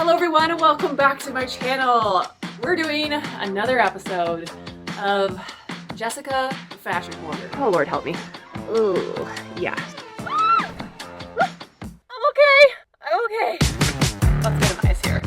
Hello everyone and welcome back to my channel. We're doing another episode of Jessica the Fashion Hoarder. Oh Lord help me. Ooh, yeah. I'm okay. Let's get a nice here.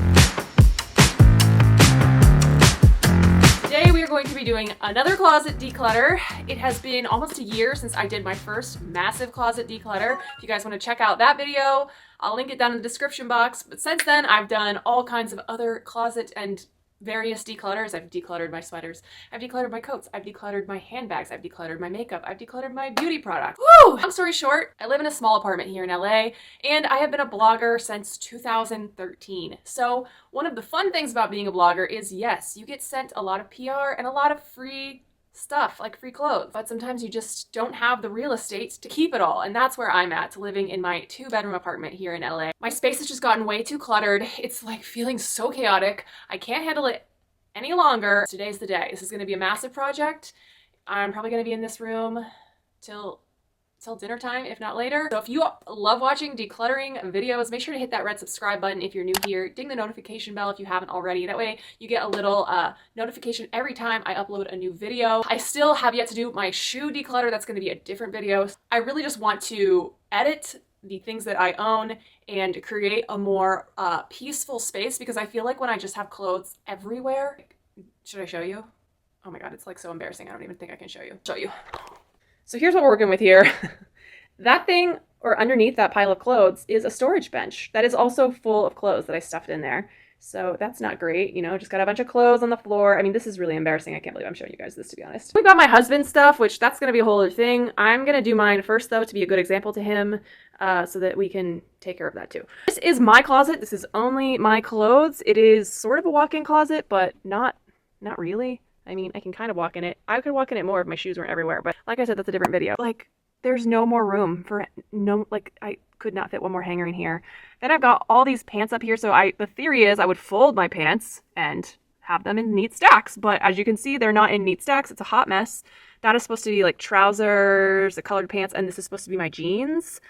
Today we are going to be doing another closet declutter. It has been almost a year since I did my first massive closet declutter. If you guys want to check out that video, I'll link it down in the description box. But since then, I've done all kinds of other closet and various declutters. I've decluttered my sweaters, I've decluttered my coats, I've decluttered my handbags, I've decluttered my makeup, I've decluttered my beauty products. Woo! Long story short, I live in a small apartment here in LA, and I have been a blogger since 2013. So one of the fun things about being a blogger is, yes, you get sent a lot of PR and a lot of free stuff, like free clothes, but sometimes you just don't have the real estate to keep it all, and that's where I'm at, living in my 2-bedroom apartment here in LA. My space has just gotten way too cluttered. It's like feeling so chaotic. I can't handle it any longer. Today's the day. This is going to be a massive project. I'm probably going to be in this room till dinner time, if not later. So if you love watching decluttering videos, make sure to hit that red subscribe button if you're new here. Ding the notification bell if you haven't already. That way you get a little notification every time I upload a new video. I still have yet to do my shoe declutter. That's going to be a different video. I really just want to edit the things that I own and create a more peaceful space, because I feel like when I just have clothes everywhere. Should I show you? Oh my god, it's like so embarrassing. I don't even think I can show you. So here's what we're working with here. That thing, or underneath that pile of clothes, is a storage bench that is also full of clothes that I stuffed in there. So that's not great, you know, just got a bunch of clothes on the floor. I mean, this is really embarrassing. I can't believe I'm showing you guys this, to be honest. We got my husband's stuff, which that's going to be a whole other thing. I'm going to do mine first, though, to be a good example to him, so that we can take care of that, too. This is my closet. This is only my clothes. It is sort of a walk-in closet, but not really. I mean, I can kind of walk in it. I could walk in it more if my shoes weren't everywhere, but like I said, that's a different video. Like, there's no more room for I could not fit one more hanger in here. Then I've got all these pants up here, so the theory is I would fold my pants and have them in neat stacks, but as you can see, they're not in neat stacks. It's a hot mess. That is supposed to be like trousers, the colored pants, and this is supposed to be my jeans.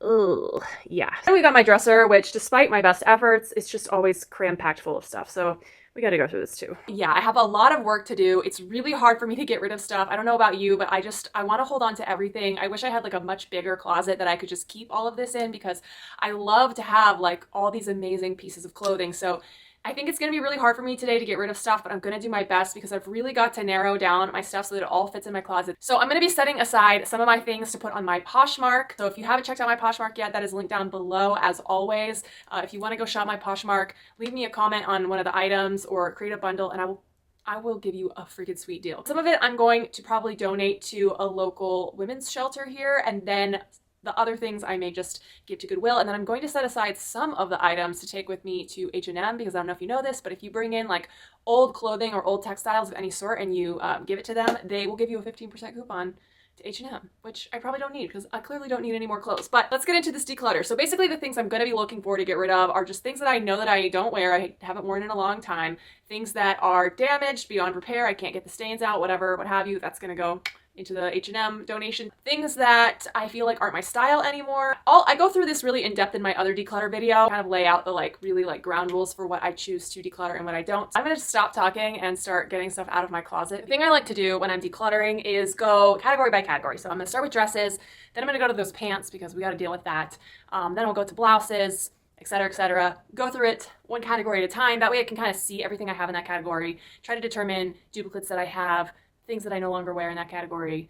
Ugh, yeah. Then we got my dresser, which despite my best efforts, it's just always cram-packed full of stuff, so we got to go through this too. Yeah, I have a lot of work to do. It's really hard for me to get rid of stuff. I don't know about you, but I want to hold on to everything. I wish I had like a much bigger closet that I could just keep all of this in, because I love to have like all these amazing pieces of clothing. So I think it's going to be really hard for me today to get rid of stuff, but I'm going to do my best, because I've really got to narrow down my stuff so that it all fits in my closet. So I'm going to be setting aside some of my things to put on my Poshmark. So if you haven't checked out my Poshmark yet, that is linked down below as always. If you want to go shop my Poshmark, leave me a comment on one of the items or create a bundle, and I will give you a freaking sweet deal. Some of it I'm going to probably donate to a local women's shelter here, and then the other things I may just give to Goodwill, and then I'm going to set aside some of the items to take with me to H&M, because I don't know if you know this, but if you bring in like old clothing or old textiles of any sort and you give it to them, they will give you a 15% coupon to H&M, which I probably don't need, because I clearly don't need any more clothes. But let's get into this declutter. So basically the things I'm going to be looking for to get rid of are just things that I know that I don't wear, I haven't worn in a long time, things that are damaged, beyond repair, I can't get the stains out, whatever, what have you, that's going to go into the H&M donation. Things that I feel like aren't my style anymore. I go through this really in depth in my other declutter video, kind of lay out the really ground rules for what I choose to declutter and what I don't. I'm gonna stop talking and start getting stuff out of my closet. The thing I like to do when I'm decluttering is go category by category. So I'm gonna start with dresses, then I'm gonna go to those pants, because we gotta deal with that. Then I'll go to blouses, etc., etc. Go through it one category at a time. That way I can kind of see everything I have in that category, try to determine duplicates that I have, things that I no longer wear in that category.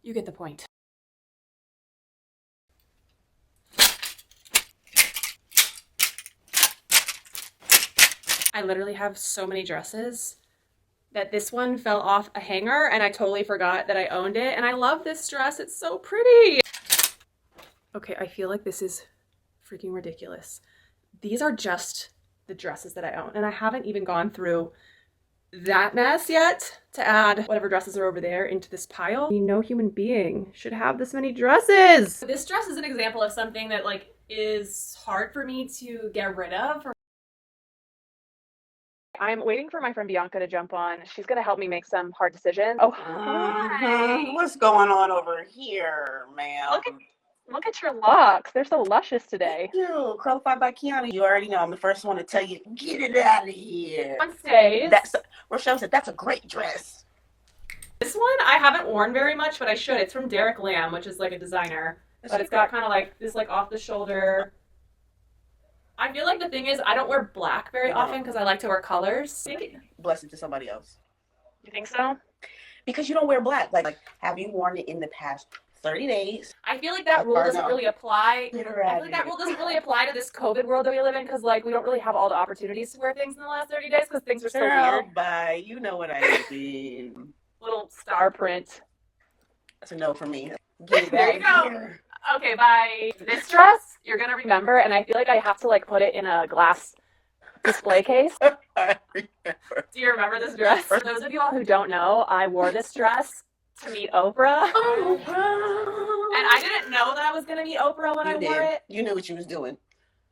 You get the point. I literally have so many dresses that this one fell off a hanger and I totally forgot that I owned it. And I love this dress. It's so pretty. Okay, I feel like this is freaking ridiculous. These are just the dresses that I own, and I haven't even gone through that mess yet to add whatever dresses are over there into this pile. I mean, no human being should have this many dresses. This dress is an example of something that is hard for me to get rid of. I'm waiting for my friend Bianca to jump on. She's gonna help me make some hard decisions. Oh, hi. What's going on over here, ma'am? Look at Look at your locks. They're so luscious today. You, Qualified by Kiana. You already know I'm the first one to tell you, get it out of here. On stays. Rochelle said, that's a great dress. This one I haven't worn very much, but I should. It's from Derek Lamb, which is like a designer. But it's got kind of like this like off the shoulder. I feel like the thing is I don't wear black very often because I like to wear colors. Bless it to somebody else. You think so? Because you don't wear black. Like have you worn it in the past 30 days? I feel like that rule doesn't really apply. I feel like that rule doesn't really apply to this COVID world that we live in because like we don't really have all the opportunities to wear things in the last 30 days because things are so weird. Bye. You know what I mean. Little star print. That's a no for me. There you go. Here. Okay, bye. This dress you're gonna remember, and I feel like I have to like put it in a glass display case. I remember. Do you remember this dress? For those of you all who don't know, I wore this dress to meet Oprah. Oprah. And I didn't know that I was gonna meet Oprah when I wore it. You knew what you was doing.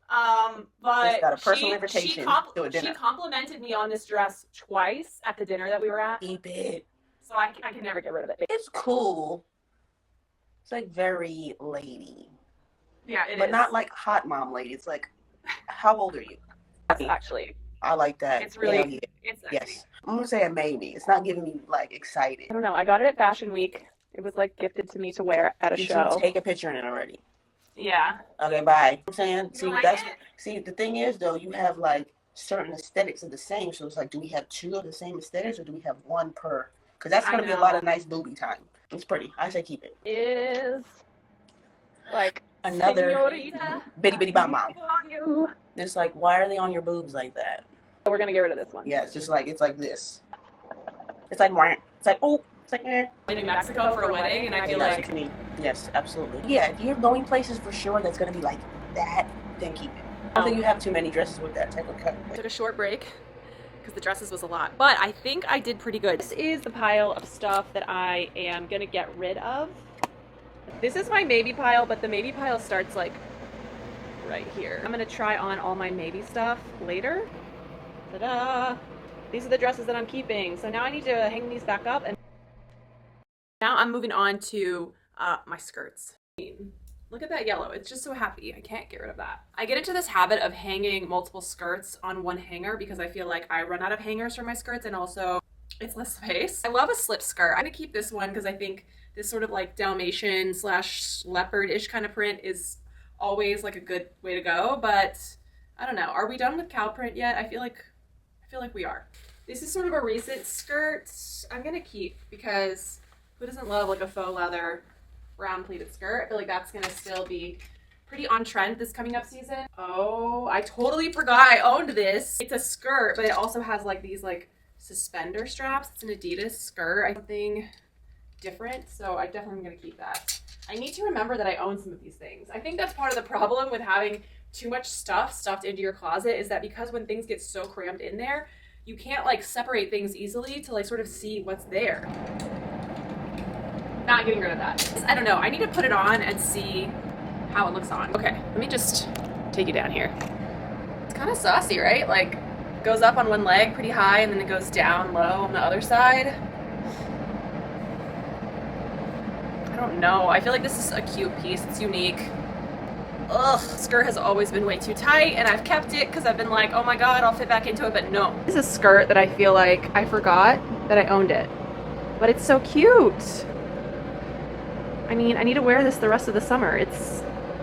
But got a personal invitation to a dinner. She complimented me on this dress twice at the dinner that we were at. Keep it. So I can never get rid of it. It's cool. It's like very lady. Yeah, it is. But not like hot mom lady. It's like, how old are you? Actually. I like that. It's really, it's sexy. Yes. I'm going to say a maybe. It's not giving me like excited. I don't know. I got it at Fashion Week. It was like gifted to me to wear at a show. Did you take a picture in it already? Yeah. Okay, bye. I'm saying, see, the thing is though, you have like certain aesthetics of the same. So it's like, do we have two of the same aesthetics or do we have one per? Because that's going to be a lot of nice booby time. It's pretty. I say keep it. Is like another señorita, bitty bitty bomb bomb. It's like, why are they on your boobs like that? We're going to get rid of this one. Yeah, it's just like, it's like this. It's like, oh. It's like, I'm in Mexico for a wedding, and I feel like... To me. Yes, absolutely. Yeah, if you're going places for sure that's going to be like that, then keep it. I don't think you have too many dresses with that type of cut. Took a short break because the dresses was a lot, but I think I did pretty good. This is the pile of stuff that I am going to get rid of. This is my maybe pile, but the maybe pile starts like right here. I'm going to try on all my maybe stuff later. Ta-da! These are the dresses that I'm keeping. So now I need to hang these back up, and now I'm moving on to my skirts. Look at that yellow. It's just so happy. I can't get rid of that. I get into this habit of hanging multiple skirts on one hanger because I feel like I run out of hangers for my skirts, and also it's less space. I love a slip skirt. I'm gonna keep this one because I think this sort of like Dalmatian / leopard-ish kind of print is always like a good way to go, but I don't know. Are we done with cow print yet? I feel like we are. This is sort of a recent skirt I'm gonna keep because who doesn't love like a faux leather round pleated skirt? I feel like that's gonna still be pretty on trend this coming up season. Oh, I totally forgot I owned this. It's a skirt, but it also has like these like suspender straps. It's an Adidas skirt. Something different, so I definitely am gonna keep that. I need to remember that I own some of these things. I think that's part of the problem with having too much stuff stuffed into your closet is that because when things get so crammed in there, you can't like separate things easily to like sort of see what's there. Not getting rid of that. I don't know. I need to put it on and see how it looks on. Okay, let me just take you down here. It's kind of saucy, right? Like, goes up on one leg pretty high and then it goes down low on the other side. I don't know. I feel like this is a cute piece. It's unique. Ugh, skirt has always been way too tight, and I've kept it because I've been like, oh my god, I'll fit back into it, but no. This is a skirt that I feel like I forgot that I owned it. But it's so cute. I mean, I need to wear this the rest of the summer. It's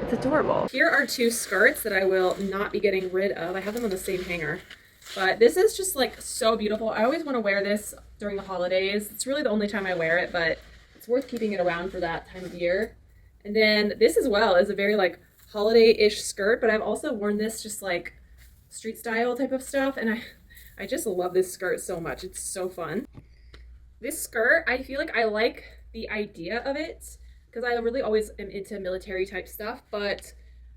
adorable. Here are two skirts that I will not be getting rid of. I have them on the same hanger. But this is just like so beautiful. I always want to wear this during the holidays. It's really the only time I wear it, but it's worth keeping it around for that time of year. And then this as well is a very like holiday-ish skirt, but I've also worn this just like street style type of stuff, and I just love this skirt so much. It's so fun. This skirt, I feel like I like the idea of it because I really always am into military type stuff, but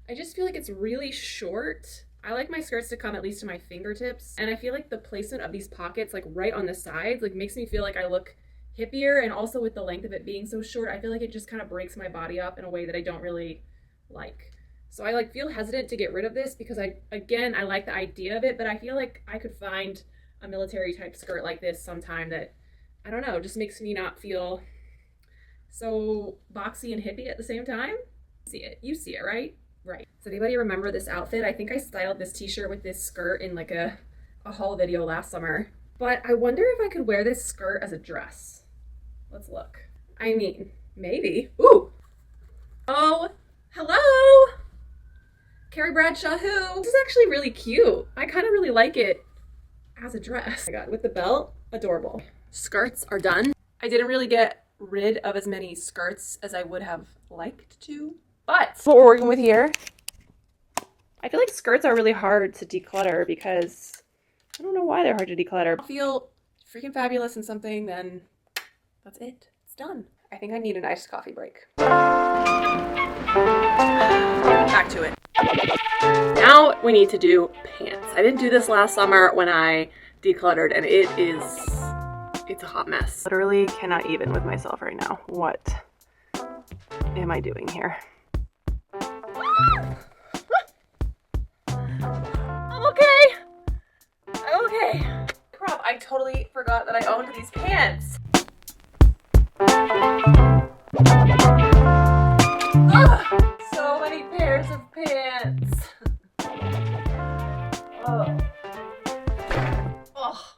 I just feel like it's really short. I like my skirts to come at least to my fingertips, and I feel like the placement of these pockets like right on the sides like makes me feel like I look hippier, and also with the length of it being so short, I feel like it just kind of breaks my body up in a way that I don't really like. So I like feel hesitant to get rid of this because I like the idea of it, but I feel like I could find a military type skirt like this sometime that, I don't know, just makes me not feel so boxy and hippie at the same time. See it. You see it, right? Right. Does anybody remember this outfit? I think I styled this t-shirt with this skirt in like a haul video last summer. But I wonder if I could wear this skirt as a dress. Let's look. I mean, maybe. Ooh. Oh, hello. Carrie Bradshaw who? This is actually really cute. I kind of really like it as a dress. Oh my God, with the belt, adorable. Skirts are done. I didn't really get rid of as many skirts as I would have liked to, but what we're working with here. I feel like skirts are really hard to declutter because I don't know why they're hard to declutter. I feel freaking fabulous in something, then that's it. It's done. I think I need an iced coffee break. Back to it. Now we need to do pants. I didn't do this last summer when I decluttered, and it's a hot mess. Literally cannot even with myself right now. What am I doing here? I'm okay. I'm okay. Crap, I totally forgot that I owned these pants. Ugh, so many pairs of pants. Oh. Oh.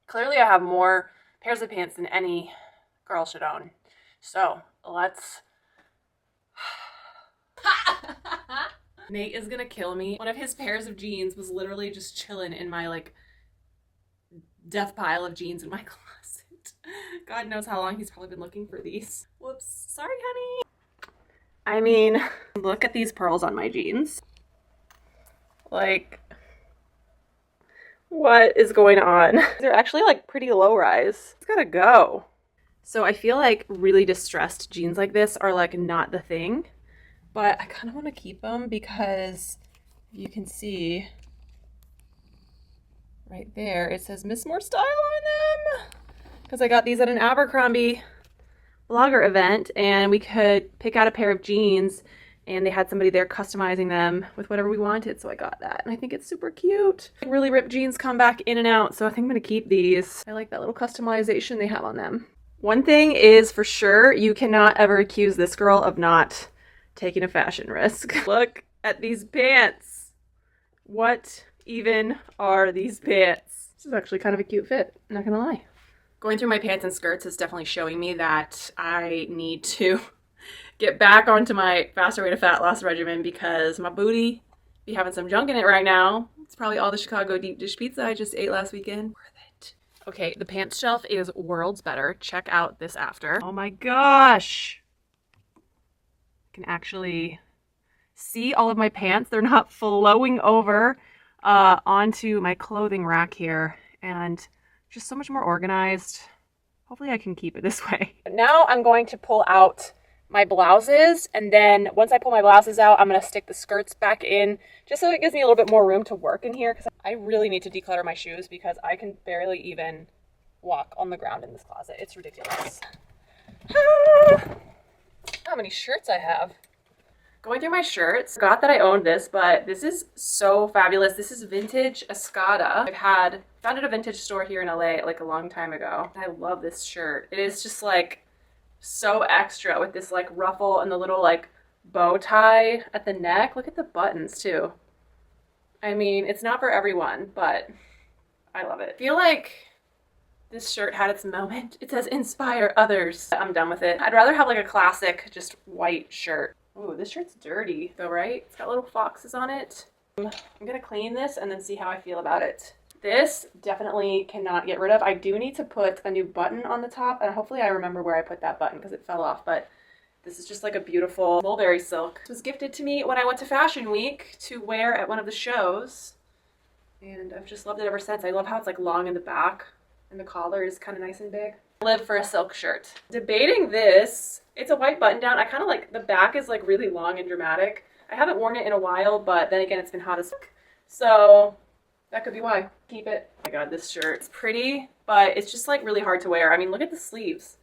Clearly I have more pairs of pants than any girl should own. So let's... Nate is gonna kill me. One of his pairs of jeans was literally just chilling in my like death pile of jeans in my closet. God knows how long he's probably been looking for these. Whoops, sorry honey. I mean, look at these pearls on my jeans. Like, what is going on? They're actually like pretty low rise. It's gotta go. So I feel like really distressed jeans like this are like not the thing, but I kind of want to keep them because you can see right there, it says Miss More Style on them because I got these at an Abercrombie blogger event and we could pick out a pair of jeans and they had somebody there customizing them with whatever we wanted. So I got that and I think it's super cute. Really ripped jeans come back in and out. So I think I'm going to keep these. I like that little customization they have on them. One thing is for sure, you cannot ever accuse this girl of not taking a fashion risk. Look at these pants. What even are these pants? This is actually kind of a cute fit, I'm not gonna lie. Going through my pants and skirts is definitely showing me that I need to get back onto my faster way to fat loss regimen because my booty be having some junk in it right now. It's probably all the Chicago deep dish pizza I just ate last weekend. Worth it. Okay, the pants shelf is worlds better. Check out this after. Oh my gosh. I can actually see all of my pants. They're not flowing over onto my clothing rack here and just so much more organized. Hopefully I can keep it this way. Now I'm going to pull out my blouses, and then once I pull my blouses out, I'm going to stick the skirts back in just so it gives me a little bit more room to work in here because I really need to declutter my shoes because I can barely even walk on the ground in this closet. It's ridiculous. How many shirts I have. Going through my shirts, forgot that I owned this, but this is so fabulous. This is vintage Escada. Found at a vintage store here in LA like a long time ago. I love this shirt. It is just like so extra with this like ruffle and the little like bow tie at the neck. Look at the buttons too. I mean, it's not for everyone, but I love it. I feel like this shirt had its moment. It says inspire others. I'm done with it. I'd rather have like a classic just white shirt. Ooh, this shirt's dirty though, right? It's got little foxes on it. I'm gonna clean this and then see how I feel about it. This definitely cannot get rid of. I do need to put a new button on the top and hopefully I remember where I put that button because it fell off, but this is just like a beautiful mulberry silk. It was gifted to me when I went to Fashion Week to wear at one of the shows and I've just loved it ever since. I love how it's like long in the back and the collar is kind of nice and big. Live for a silk shirt. Debating this. It's a white button down. I kind of like the back is like really long and dramatic. I haven't worn it in a while, but then again, it's been hot as fuck. So that could be why. Keep it. Oh my God, this shirt. It's pretty, but it's just like really hard to wear. I mean, look at the sleeves.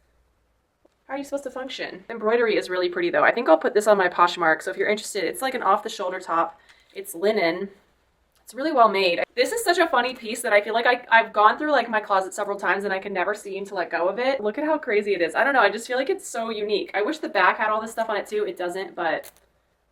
How are you supposed to function? Embroidery is really pretty though. I think I'll put this on my Poshmark. So if you're interested, it's like an off the shoulder top. It's linen. It's really well made. This is such a funny piece that I feel like I've gone through like my closet several times and I can never seem to let go of it. Look at how crazy it is. I don't know. I just feel like it's so unique. I wish the back had all this stuff on it too. It doesn't, but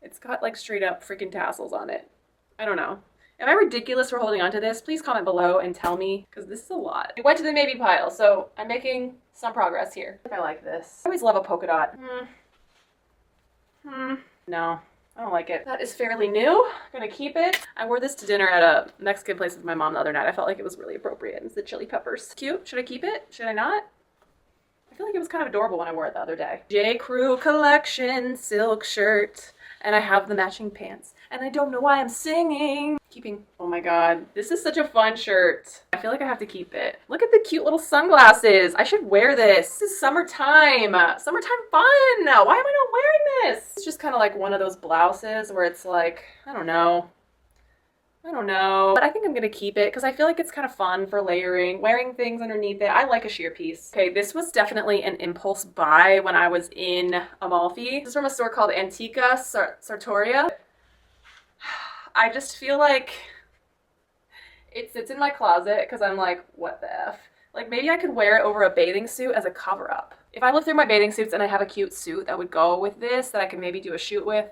it's got like straight up freaking tassels on it. I don't know. Am I ridiculous for holding on to this? Please comment below and tell me, because this is a lot. It went to the maybe pile, so I'm making some progress here. I like this. I always love a polka dot. No. I don't like it. That is fairly new. I'm gonna keep it. I wore this to dinner at a Mexican place with my mom the other night. I felt like it was really appropriate. It's the chili peppers. Cute. Should I keep it? Should I not? I feel like it was kind of adorable when I wore it the other day. J. Crew collection silk shirt. And I have the matching pants. And I don't know why I'm singing. Keeping. Oh my god. This is such a fun shirt. I feel like I have to keep it. Look at the cute little sunglasses. I should wear this. This is summertime. Summertime fun. Why am I not wearing this? It's just kind of like one of those blouses where it's like, I don't know. But I think I'm gonna keep it because I feel like it's kind of fun for layering, wearing things underneath it. I like a sheer piece. Okay, this was definitely an impulse buy when I was in Amalfi. This is from a store called Antica Sartoria. I just feel like it sits in my closet because I'm like, what the F? Like maybe I could wear it over a bathing suit as a cover up. If I look through my bathing suits and I have a cute suit that would go with this that I can maybe do a shoot with,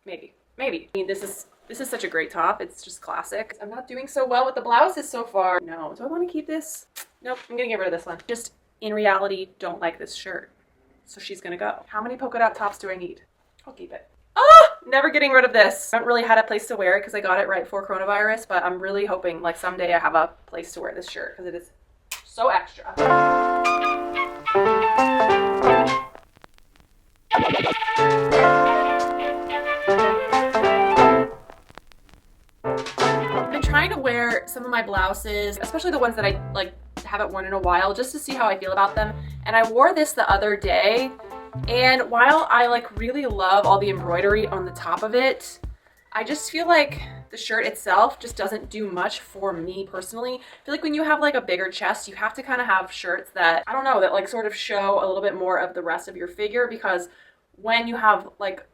maybe. I mean, this is such a great top. It's just classic. I'm not doing so well with the blouses so far. No, do I want to keep this? Nope, I'm gonna get rid of this one. Just in reality, don't like this shirt. So she's gonna go. How many polka dot tops do I need? I'll keep it. Ah, never getting rid of this. I haven't really had a place to wear it because I got it right before coronavirus, but I'm really hoping like someday I have a place to wear this shirt because it is so extra. I've been trying to wear some of my blouses, especially the ones that I like haven't worn in a while, just to see how I feel about them. And I wore this the other day, and while I like really love all the embroidery on the top of it, I just feel like the shirt itself just doesn't do much for me personally. I feel like when you have like a bigger chest, you have to kind of have shirts that, I don't know, that like sort of show a little bit more of the rest of your figure, because when you have like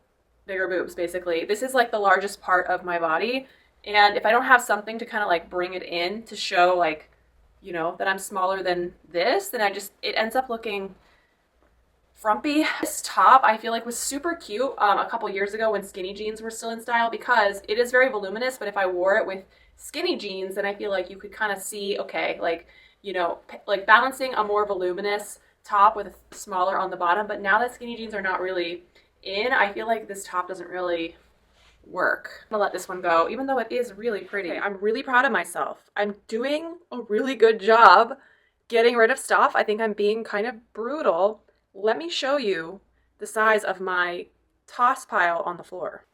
bigger boobs, basically, this is like the largest part of my body. And if I don't have something to kind of like bring it in to show like, you know, that I'm smaller than this, then it ends up looking frumpy. This top I feel like was super cute a couple years ago when skinny jeans were still in style, because it is very voluminous, but if I wore it with skinny jeans, then I feel like you could kind of see, okay, like, you know, like balancing a more voluminous top with a smaller on the bottom. But now that skinny jeans are not really in, I feel like this top doesn't really work. I'm gonna let this one go, even though it is really pretty. Okay, I'm really proud of myself. I'm doing a really good job getting rid of stuff. I think I'm being kind of brutal. Let me show you the size of my toss pile on the floor.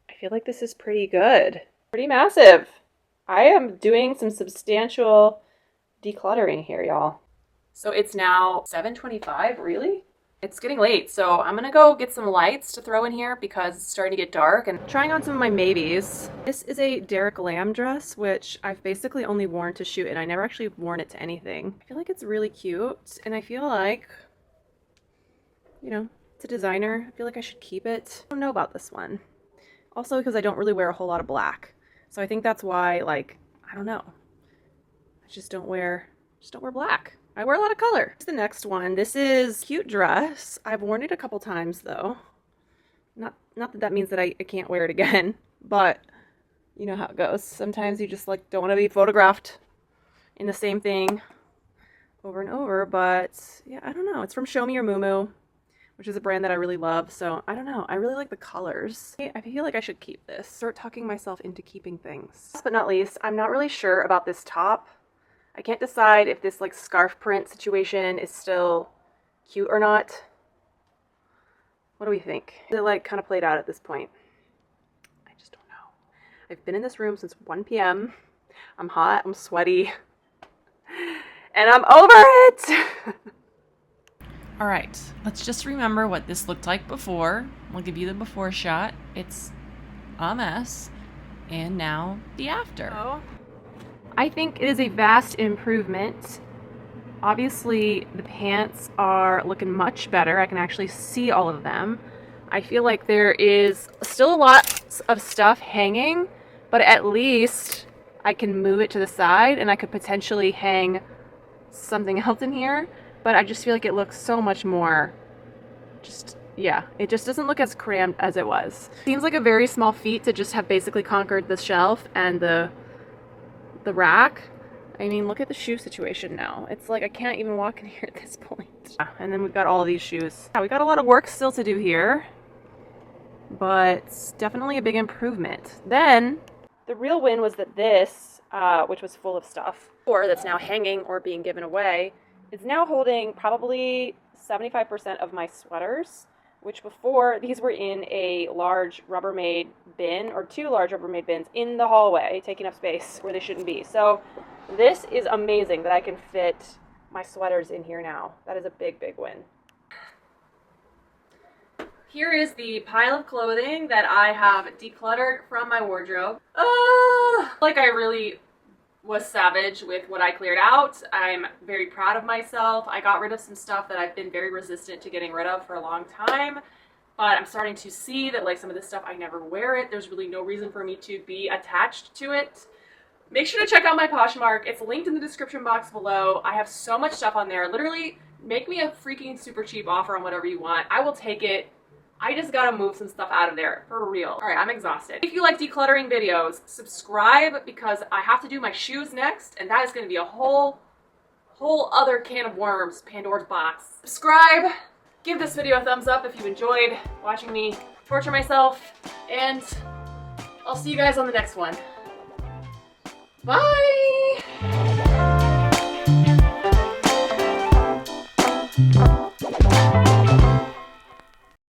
I feel like this is pretty good. Pretty massive. I am doing some substantial decluttering here, y'all. So it's now 7:25, really? It's getting late, so I'm gonna go get some lights to throw in here because it's starting to get dark, and trying on some of my maybes. This is a Derek Lam dress, which I've basically only worn to shoot, and I never actually worn it to anything. I feel like it's really cute, and I feel like, you know, it's a designer. I feel like I should keep it. I don't know about this one. Also because I don't really wear a whole lot of black. So I think that's why, like, I don't know. I just don't wear black. I wear a lot of color. Here's the next one. This is a cute dress. I've worn it a couple times though. Not that that means that I can't wear it again, but you know how it goes. Sometimes you just like don't want to be photographed in the same thing over and over. But yeah, I don't know. It's from Show Me Your Muumuu, which is a brand that I really love. So I don't know. I really like the colors. I feel like I should keep this. Start talking myself into keeping things. Last but not least, I'm not really sure about this top. I can't decide if this like scarf print situation is still cute or not. What do we think? Is it like kind of played out at this point? I just don't know. I've been in this room since 1 p.m. I'm hot, I'm sweaty, and I'm over it! All right, let's just remember what this looked like before. I'll give you the before shot. It's a mess. And now the after. Oh. I think it is a vast improvement. Obviously, the pants are looking much better. I can actually see all of them. I feel like there is still a lot lots of stuff hanging, but at least I can move it to the side and I could potentially hang something else in here. But I just feel like it looks so much more yeah, it just doesn't look as crammed as it was. Seems like a very small feat to just have basically conquered the shelf and the rack. I mean, look at the shoe situation now. It's like I can't even walk in here at this point. Yeah, and then we've got all of these shoes. Yeah, we got a lot of work still to do here, but it's definitely a big improvement. Then the real win was that this, which was full of stuff, or that's now hanging or being given away, is now holding probably 75% of my sweaters, which before these were in a large Rubbermaid bin, or 2 large Rubbermaid bins in the hallway, taking up space where they shouldn't be. So this is amazing that I can fit my sweaters in here now. That is a big, big win. Here is the pile of clothing that I have decluttered from my wardrobe. Like I really was savage with what I cleared out. I'm very proud of myself. I got rid of some stuff that I've been very resistant to getting rid of for a long time, but I'm starting to see that like some of this stuff, I never wear it. There's really no reason for me to be attached to it. Make sure to check out my Poshmark. It's linked in the description box below. I have so much stuff on there. Literally, make me a freaking super cheap offer on whatever you want. I will take it. I just gotta move some stuff out of there, for real. All right, I'm exhausted. If you like decluttering videos, subscribe because I have to do my shoes next, and that is gonna be a whole other can of worms, Pandora's box. Subscribe, give this video a thumbs up if you enjoyed watching me torture myself, and I'll see you guys on the next one. Bye!